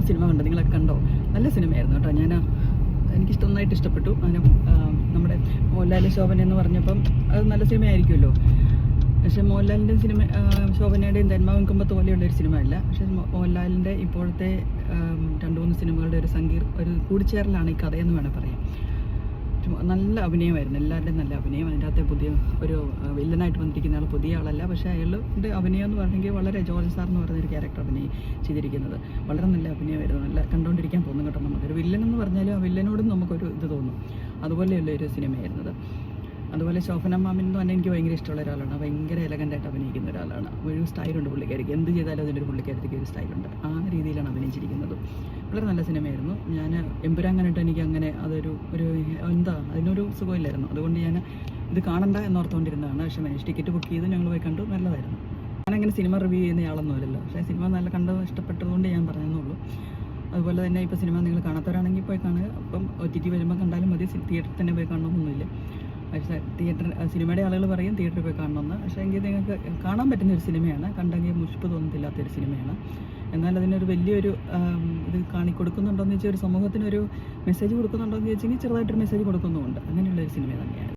Cinema കണ്ടു, നിങ്ങളൊക്കെ കണ്ടോ? നല്ല സിനിമയായിരുന്നു കേട്ടോ. എനിക്ക് നന്നായിട്ട് ഇഷ്ടപ്പെട്ടു. അതിന് നമ്മുടെ മോഹൻലാൽ ശോഭന എന്ന് പറഞ്ഞപ്പം അത് നല്ല സിനിമയായിരിക്കുമല്ലോ. പക്ഷേ മോഹൻലാലിൻ്റെ സിനിമ ശോഭനയുടെയും തന്മാവിൻ കുമ്പത്ത് പോലെയുള്ളൊരു സിനിമ അല്ല. പക്ഷേ മോഹൻലാലിൻ്റെ ഇപ്പോഴത്തെ 2-3 സിനിമകളുടെ ഒരു കൂടിച്ചേരലാണ് ഈ കഥയെന്ന് വേണേൽ പറയാം. നല്ല അഭിനയമായിരുന്നു, എല്ലാവരുടെയും നല്ല അഭിനയം. അതിൻ്റെ അകത്തെ പുതിയ ഒരു വില്ലനായിട്ട് വന്നിരിക്കുന്ന ആൾ പുതിയ ആളല്ല, പക്ഷേ അയാളുടെ അഭിനയം എന്ന് പറഞ്ഞെങ്കിൽ വളരെ ജോർജ് സാർ എന്ന് പറഞ്ഞൊരു ക്യാരക്ടർ ചെയ്തിരിക്കുന്നത് വളരെ നല്ല അഭിനയമായിരുന്നു. നല്ല കണ്ടുകൊണ്ടിരിക്കാൻ തോന്നും കേട്ടോ. നമുക്കൊരു വില്ലൻ എന്ന് പറഞ്ഞാലും ആ വില്ലനോടും നമുക്കൊരു ഇത് തോന്നും. അതുപോലെയുള്ള ഒരു സിനിമയായിരുന്നത്. അതുപോലെ ശോഭന മാമിൻ എന്ന് പറഞ്ഞാൽ എനിക്ക് ഭയങ്കര ഇഷ്ടമുള്ള ഒരാളാണ്. ഭയങ്കര എലഗൻ്റായിട്ട് അഭിനയിക്കുന്ന ഒരാളാണ്. ഒരു സ്റ്റൈലുണ്ട് പുള്ളിക്കാരിക്ക്. എന്ത് ചെയ്താലും അതിൻ്റെ ഒരു പുള്ളിക്കാരിക്ക് ഒരു സ്റ്റൈലുണ്ട്. ആ രീതിയിലാണ് അഭിനയിച്ചിരിക്കുന്നത്. വളരെ നല്ല സിനിമയായിരുന്നു. ഞാൻ എമ്പുരാൻ കണ്ടിട്ട് എനിക്ക് അങ്ങനെ അതിനൊരു സുഖമില്ലായിരുന്നു. അതുകൊണ്ട് ഞാൻ ഇത് കാണണ്ട എന്നോർത്തുകൊണ്ടിരുന്നതാണ്. പക്ഷേ ടിക്കറ്റ് ബുക്ക് ചെയ്ത് ഞങ്ങൾ പോയി കണ്ടു. നല്ലതായിരുന്നു. ഞാനങ്ങനെ സിനിമ റിവ്യൂ ചെയ്യുന്ന ആളൊന്നും അല്ലല്ലോ. പക്ഷേ സിനിമ നല്ല കണ്ടത് ഇഷ്ടപ്പെട്ടതുകൊണ്ട് ഞാൻ പറഞ്ഞെന്നുള്ളൂ. അതുപോലെ തന്നെ ഇപ്പോൾ സിനിമ നിങ്ങൾ കാണാത്തവരാണെങ്കിൽ പോയി കാണുക. അപ്പം OTT വരുമ്പോൾ കണ്ടാലും മതി. തിയേറ്ററിൽ തന്നെ പോയി കാണണമെന്നൊന്നുമില്ല. പക്ഷേ സിനിമയുടെ ആളുകൾ പറയും തിയേറ്ററിൽ പോയി കാണണമെന്ന്. പക്ഷേ എങ്കിൽ നിങ്ങൾക്ക് കാണാൻ പറ്റുന്ന ഒരു സിനിമയാണ്. കണ്ടെങ്കിൽ മുഷിപ്പ് തോന്നത്തില്ലാത്തൊരു സിനിമയാണ്. എന്നാൽ അതിനൊരു വലിയൊരു ഇത് കൊടുക്കുന്നുണ്ടോയെന്ന് വെച്ചാൽ ഒരു സമൂഹത്തിനൊരു മെസ്സേജ് കൊടുക്കുന്നുണ്ടോയെന്ന് ചോദിച്ചെങ്കിൽ ചെറുതായിട്ടൊരു മെസ്സേജ് കൊടുക്കുന്നുമുണ്ട്. അങ്ങനെയുള്ളൊരു സിനിമ തന്നെയാണ്.